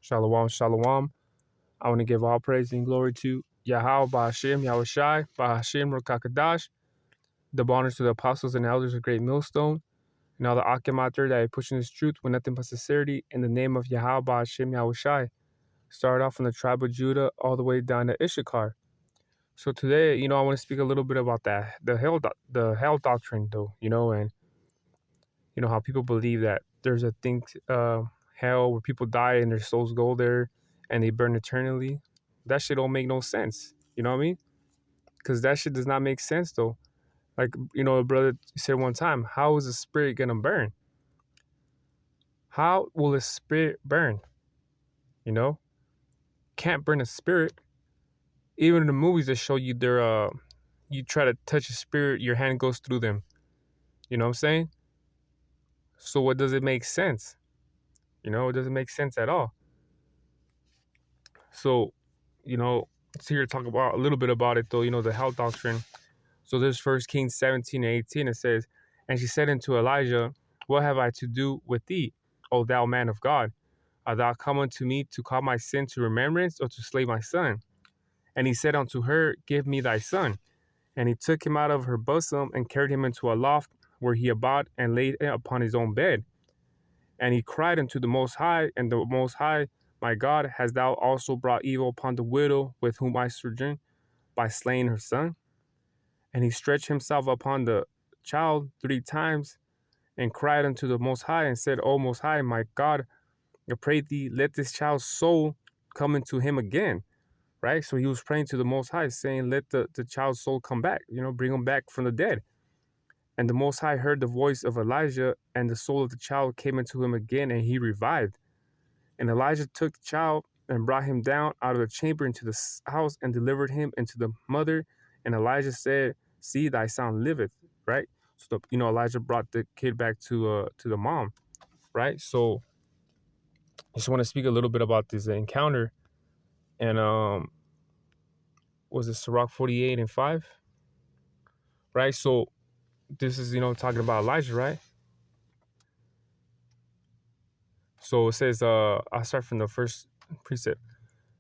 Shalom, shalom. I want to give all praise and glory to Yahweh, Ba'ashem, Yahushai, Ba'ashem, Rokakadash, the honors to the apostles and elders of Great Millstone, and all the Akim out there that are pushing this truth with nothing but sincerity in the name of Yahweh, Ba'ashem, Yahushai. Start off from the tribe of Judah all the way down to Issachar. So today, I want to speak a little bit about the hell doctrine, though, and how people believe that there's a thing, hell, where people die and their souls go there and they burn eternally. That shit don't make no sense. You know what I mean? Because that shit does not make sense, though. Like, a brother said one time, how is a spirit gonna burn? How will a spirit burn? Can't burn a spirit. Even in the movies, they show you you try to touch a spirit, your hand goes through them. You know what I'm saying? So what does it make sense? It doesn't make sense at all. So, it's here to talk about a little bit about it, though, the hell doctrine. So this 1 Kings 17:18, it says, "And she said unto Elijah, What have I to do with thee, O thou man of God? Art thou come unto me to call my sin to remembrance, or to slay my son? And he said unto her, Give me thy son. And he took him out of her bosom, and carried him into a loft, where he abode, and laid him upon his own bed. And he cried unto the Most High, and the Most High, My God, hast thou also brought evil upon the widow with whom I sojourn, by slaying her son? And he stretched himself upon the child 3 times, and cried unto the Most High, and said, O Most High, my God, I pray thee, let this child's soul come into him again." Right? So he was praying to the Most High, saying, let the child's soul come back, bring him back from the dead. And the Most High heard the voice of Elijah, and the soul of the child came into him again, and he revived. And Elijah took the child and brought him down out of the chamber into the house, and delivered him into the mother. And Elijah said, See, thy son liveth. Right? So, Elijah brought the kid back to the mom. Right? So I just want to speak a little bit about this encounter. And was it Sirach 48:5? Right? So this is, talking about Elijah, right? So it says, I'll start from the first precept.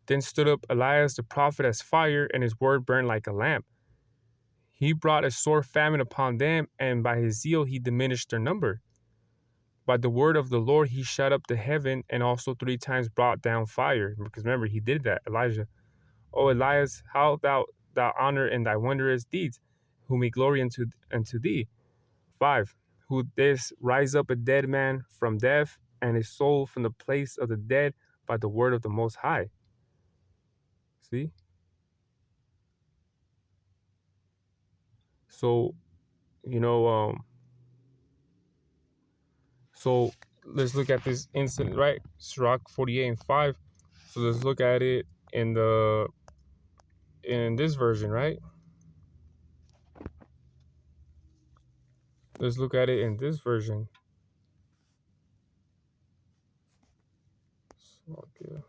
Then stood up Elias the prophet as fire, and his word burned like a lamp. He brought a sore famine upon them, and by his zeal he diminished their number. By the word of the Lord he shut up the heaven, and also 3 times brought down fire. Because remember, he did that, Elijah. O Elias, how thou honor in thy wondrous deeds, whom we glory unto thee. 5. Who didst rise up a dead man from death, and his soul from the place of the dead by the word of the Most High. See? So, so let's look at this incident, right? Sirach 48:5. So let's look at it in this version, right? Let's look at it in this version. Okay.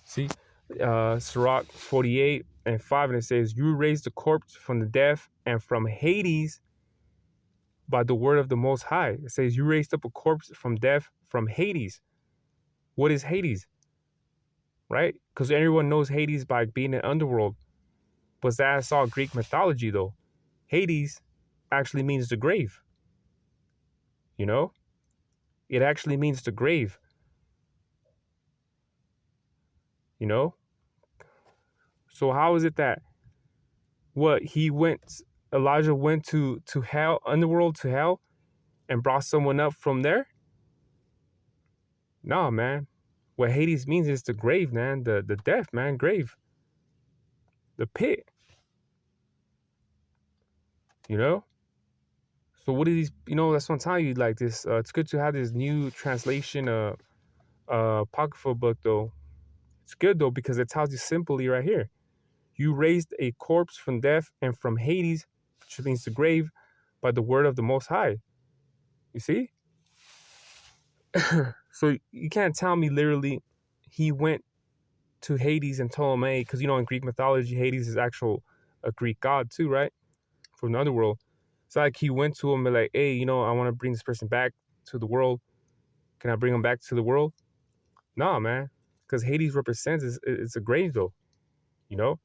See, Sirach 48:5, and it says, You raised the corpse from the death, and from Hades by the word of the Most High. It says, You raised up a corpse from death, from Hades. What is Hades? Right? Because everyone knows Hades by being an underworld. But that's all Greek mythology, though. Hades actually means the grave. It actually means the grave. So how is it that Elijah went to hell, underworld, to hell, and brought someone up from there? No, man. What Hades means is the grave, man. The death, man. Grave. The pit. So what are these, that's what I'm telling you, like this, it's good to have this new translation, apocryphal book, though. It's good, though, because it tells you simply right here. You raised a corpse from death and from Hades, which means the grave, by the word of the Most High. You see? So you can't tell me literally he went to Hades and told him, hey, because, in Greek mythology, Hades is a Greek god too, right? From the underworld. It's like he went to him and like, hey, I want to bring this person back to the world. Can I bring him back to the world? Nah, man, because Hades represents it's a grave though. You know,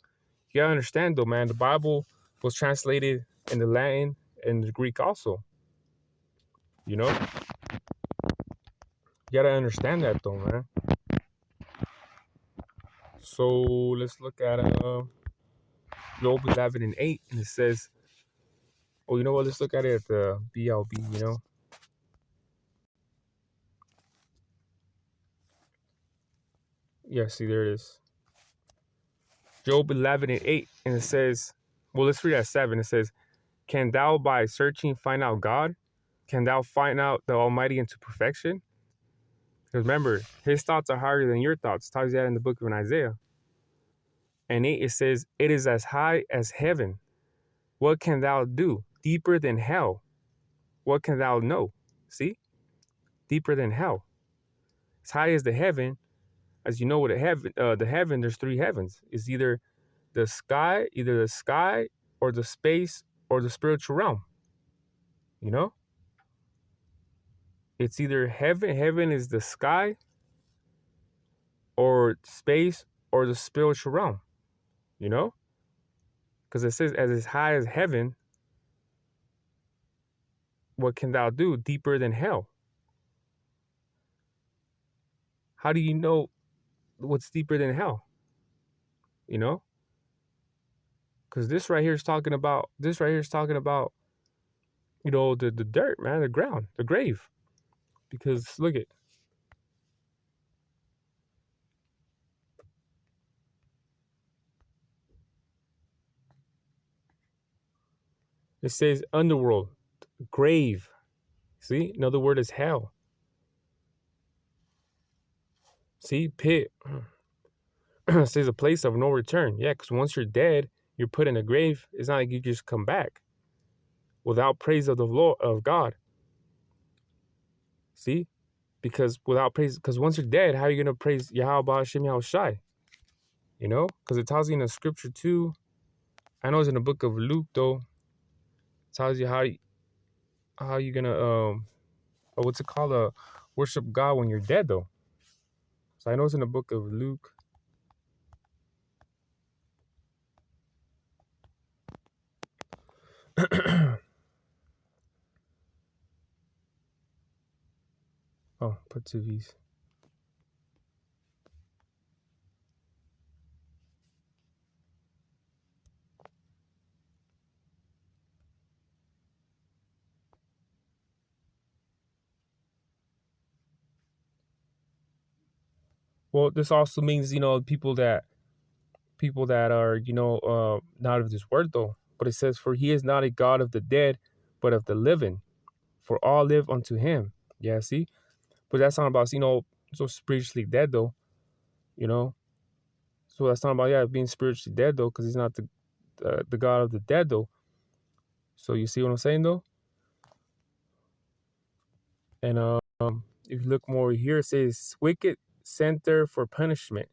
you gotta understand though, man. The Bible was translated in the Latin and the Greek also. You know, you gotta understand that though, man. So let's look at Job 11:8, and it says, "Oh, you know what? Let's look at it at the BLB. Yeah, see, there it is. Job 11:8, and it says, well, let's read at 7. It says, "Can thou by searching find out God? Can thou find out the Almighty into perfection?" Because remember, His thoughts are higher than your thoughts. It tells you that in the book of Isaiah. And 8, it says, "It is as high as heaven. What can thou do? Deeper than hell. What can thou know?" See? Deeper than hell. As high as the heaven, as you know, with the heaven, there's 3 heavens. It's either the sky, or the space, or the spiritual realm. You know? It's either heaven. Heaven is the sky, or space, or the spiritual realm. You know? Because it says, as high as heaven, what can thou do? Deeper than hell. How do you know what's deeper than hell? You know? Because this right here is talking about, the dirt, man, the ground, the grave. Because look at, it says underworld, grave. See? Another word is hell. See? Pit. It says a place of no return. Yeah, because once you're dead, you're put in a grave. It's not like you just come back without praise of the Lord of God. See? Because without praise, because once you're dead, how are you gonna praise Yahweh Hashem Yahushai? You know? Because it tells you in the scripture too. I know it's in the book of Luke though. It tells you how you gonna what's it called? Worship God when you're dead though. So I know it's in the book of Luke. Oh, put 2 V's. Well, this also means, people that are, not of this word though. But it says, "For he is not a God of the dead, but of the living. For all live unto him." Yeah, see? But that's not about, so spiritually dead though, you know? So that's not about, yeah, being spiritually dead though, because he's not the God of the dead though. So you see what I'm saying though? And if you look more here, it says wicked center for punishment.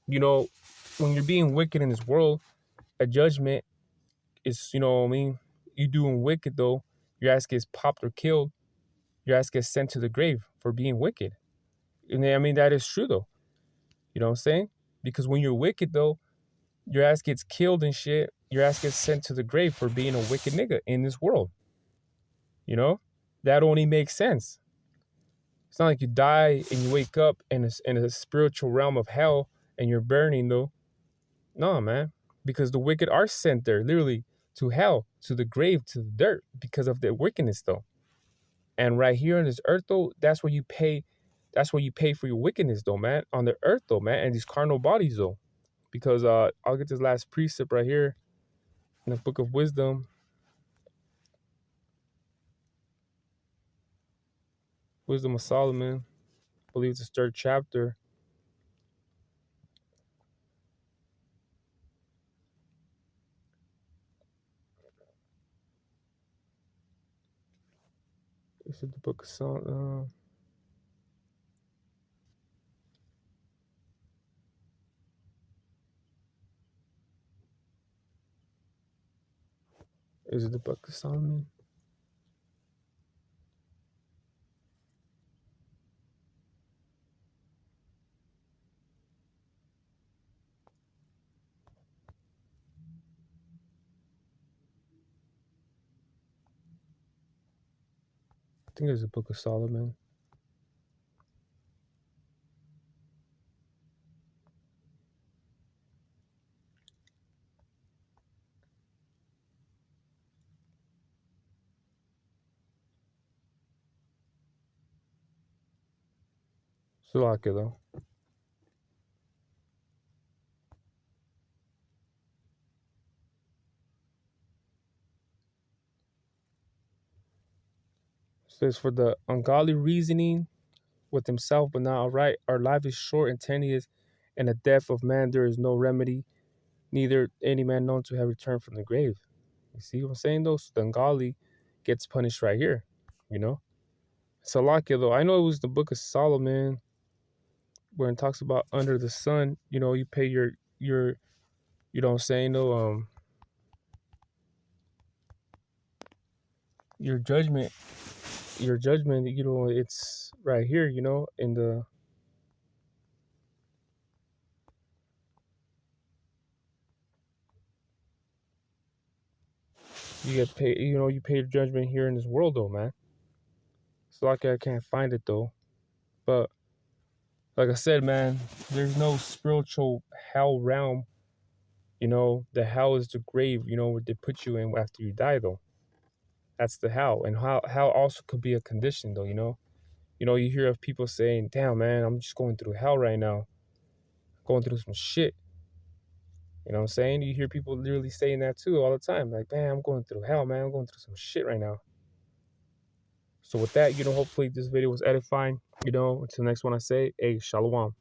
When you're being wicked in this world, a judgment is, what I mean? You doing wicked though, your ass gets popped or killed, your ass gets sent to the grave for being wicked. And I mean, that is true though. You know what I'm saying? Because when you're wicked though, your ass gets killed and shit, your ass gets sent to the grave for being a wicked nigga in this world. You know? That only makes sense. It's not like you die and you wake up in a spiritual realm of hell and you're burning though. No, man. Because the wicked are sent there, literally, to hell, to the grave, to the dirt, because of their wickedness though. And right here on this earth though, that's where you pay. That's where you pay for your wickedness though, man. On the earth though, man, and these carnal bodies though. Because I'll get this last precept right here in the book of wisdom. Wisdom of Solomon. I believe it's the 3rd chapter. This is the book of Solomon. Is it the Book of Solomon? I think it's the Book of Solomon. Slovakia, though. It says, for the ungodly reasoning with himself, but not aright. Our life is short and tenuous, and the death of man there is no remedy, neither any man known to have returned from the grave. You see what I'm saying, though? So the ungodly gets punished right here, you know? Salakia, though, I know it was the Book of Solomon where it talks about under the sun, you pay your you know what I'm saying, though, your judgment, it's right here, in the you get paid, you pay your judgment here in this world, though, man. So like I can't find it though. But like I said, man, there's no spiritual hell realm. The hell is the grave, where they put you in after you die, though. That's the hell. And hell also could be a condition, though, you hear of people saying, damn, man, I'm just going through hell right now, going through some shit. You know what I'm saying? You hear people literally saying that too all the time. Like, man, I'm going through hell, man. I'm going through some shit right now. So with that, hopefully this video was edifying. Until the next one I say, hey, shalom.